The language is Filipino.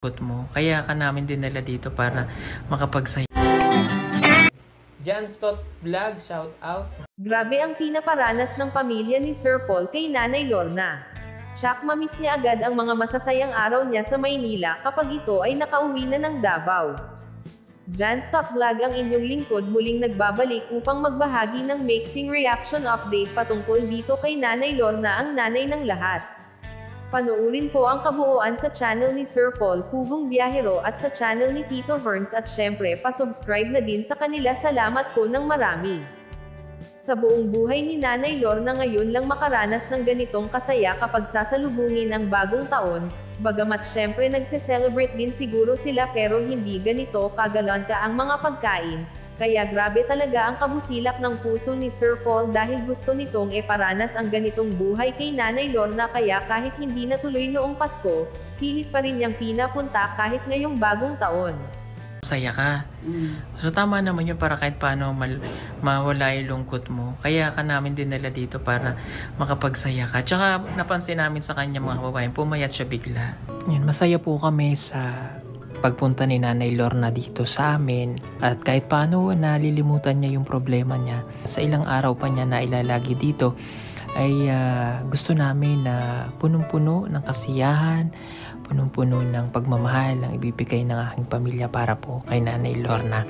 mo. Kaya ka namin dinala dito para makapagsaya. Jan Stott Vlog, shout out. Grabe ang pinaparanas ng pamilya ni Sir Paul kay Nanay Lorna. Tsak mamiss niya agad ang mga masasayang araw niya sa Maynila kapag ito ay nakauwi na ng Davao. Jan Stott Vlog ang inyong lingkod muling nagbabalik upang magbahagi ng mixing reaction update patungkol dito kay Nanay Lorna, ang nanay ng lahat. Panoorin po ang kabuuan sa channel ni Sir Paul Pugong Biyahero at sa channel ni Tito Verns at syempre pa-subscribe na din sa kanila. Salamat po ng marami. Sa buong buhay ni Nanay Lorna ngayon lang makaranas ng ganitong kasaya kapag sasalubungin ang bagong taon, bagamat syempre nagse-celebrate din siguro sila pero hindi ganito kagalante ang mga pagkain. Kaya grabe talaga ang kabusilak ng puso ni Sir Paul dahil gusto nitong iparanas ang ganitong buhay kay Nanay Lorna, kaya kahit hindi natuloy noong Pasko, pilit pa rin niyang pinapunta kahit ngayong bagong taon. Saya ka. So tama naman yun para kahit paano mawala yung lungkot mo. Kaya ka namin dinala dito para makapagsaya ka. Tsaka napansin namin sa kanya mga kababayan, pumayat siya bigla. Yun, masaya po kami sa pagpunta ni Nanay Lorna dito sa amin at kahit paano nalilimutan niya yung problema niya. Sa ilang araw pa niya na ilalagi dito ay gusto namin na punong-puno ng kasiyahan, punong-puno ng pagmamahal ang ibibigay ng aking pamilya para po kay Nanay Lorna.